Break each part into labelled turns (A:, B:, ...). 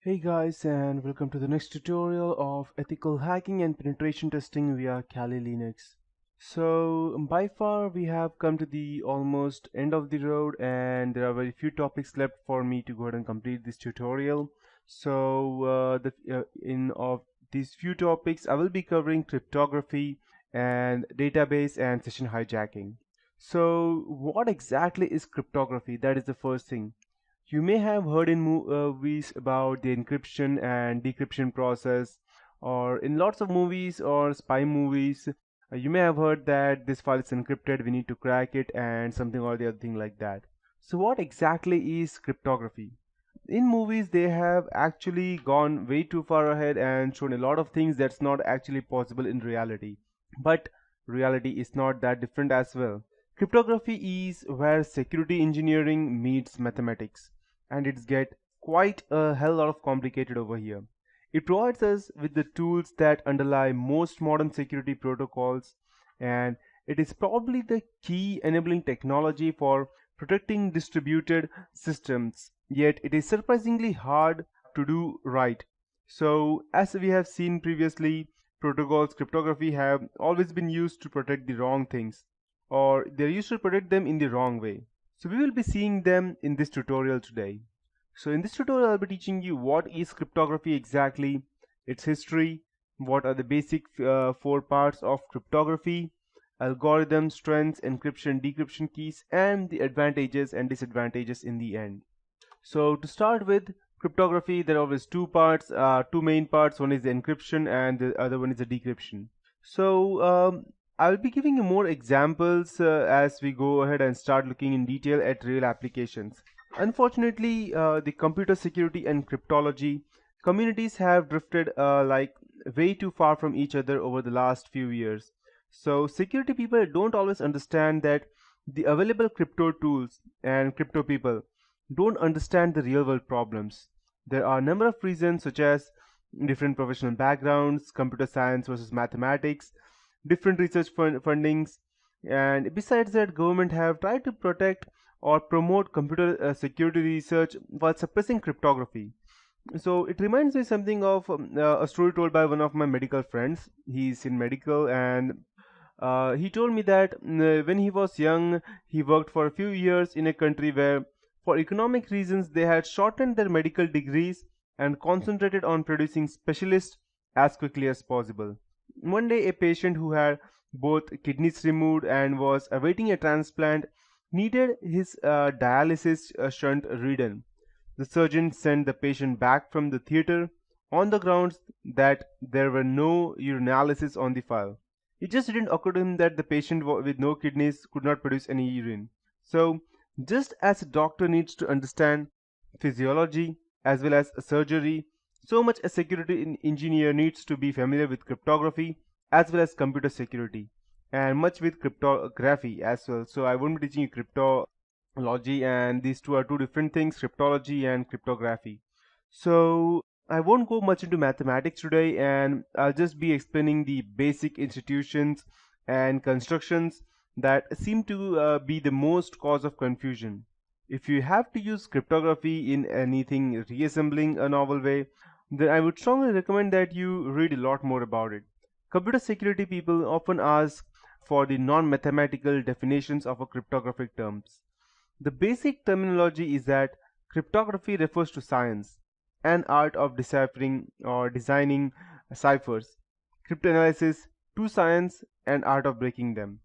A: Hey guys, and welcome to the next tutorial of ethical hacking and penetration testing via Kali Linux. So by far we have come to the almost end of the road, and there are very few topics left for me to go ahead and complete this tutorial. So in of these few topics I will be covering cryptography and database and session hijacking. So what exactly is cryptography? That is the first thing. You may have heard in movies about the encryption and decryption process, or in lots of movies or spy movies, you may have heard that this file is encrypted, we need to crack it, and something or the other thing like that. So, what exactly is cryptography? In movies, they have actually gone way too far ahead and shown a lot of things that's not actually possible in reality. But reality is not that different as well. Cryptography is where security engineering meets mathematics, and it's get quite a hell lot of complicated over here. It provides us with the tools that underlie most modern security protocols, and it is probably the key enabling technology for protecting distributed systems, yet it is surprisingly hard to do right. So, as we have seen previously, protocols cryptography have always been used to protect the wrong things, or they're used to protect them in the wrong way. So we will be seeing them in this tutorial today. So in this tutorial I'll be teaching you what is cryptography exactly, its history, what are the basic four parts of cryptography, algorithms, strengths, encryption, decryption keys, and the advantages and disadvantages in the end. So to start with cryptography, there are always two main parts. One is the encryption and the other one is the decryption. So I'll be giving you more examples as we go ahead and start looking in detail at real applications. Unfortunately, the computer security and cryptology communities have drifted like way too far from each other over the last few years. So security people don't always understand that the available crypto tools and crypto people don't understand the real world problems. There are a number of reasons such as different professional backgrounds, computer science versus mathematics, different research fundings, and besides that government have tried to protect or promote computer security research while suppressing cryptography. So it reminds me something of a story told by one of my medical friends. He's in medical, and he told me that when he was young, he worked for a few years in a country where, for economic reasons, they had shortened their medical degrees and concentrated on producing specialists as quickly as possible. One day, a patient who had both kidneys removed and was awaiting a transplant needed his dialysis shunt redone. The surgeon sent the patient back from the theater on the grounds that there were no urinalysis on the file. It just didn't occur to him that the patient with no kidneys could not produce any urine. So, just as a doctor needs to understand physiology as well as surgery, so much a security engineer needs to be familiar with cryptography as well as computer security, and much with cryptography as well. So I won't be teaching you cryptology, and these two are two different things, cryptology and cryptography. So I won't go much into mathematics today, and I'll just be explaining the basic institutions and constructions that seem to be the most cause of confusion. If you have to use cryptography in anything reassembling a novel way, then I would strongly recommend that you read a lot more about it. Computer security people often ask for the non-mathematical definitions of a cryptographic terms. The basic terminology is that cryptography refers to science, an art of deciphering or designing ciphers. Cryptanalysis to science and art of breaking them.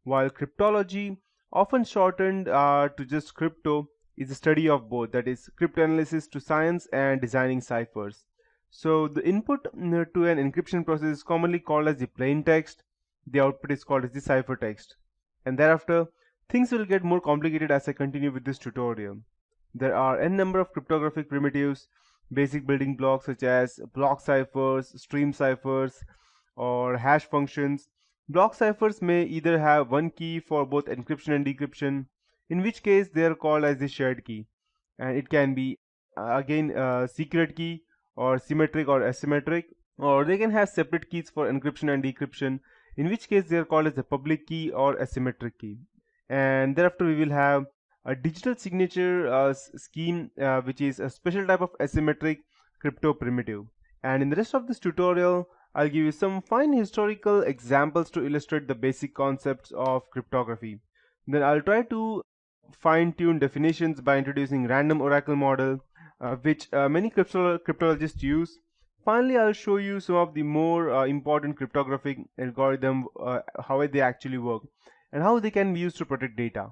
A: While cryptology, often shortened to just crypto, is the study of both, that is cryptanalysis to science and designing ciphers. So the input to an encryption process is commonly called as the plain text, the output is called as the ciphertext. And thereafter, things will get more complicated as I continue with this tutorial. There are n number of cryptographic primitives, basic building blocks such as block ciphers, stream ciphers, or hash functions. Block ciphers may either have one key for both encryption and decryption, in which case they are called as the shared key. And it can be again a secret key, or symmetric or asymmetric, or they can have separate keys for encryption and decryption, in which case they are called as the public key or asymmetric key. And thereafter we will have a digital signature scheme, which is a special type of asymmetric crypto primitive. And in the rest of this tutorial, I'll give you some fine historical examples to illustrate the basic concepts of cryptography. Then I'll try to fine-tune definitions by introducing random oracle model, which many cryptologists use. Finally, I'll show you some of the more important cryptographic algorithm, how they actually work, and how they can be used to protect data.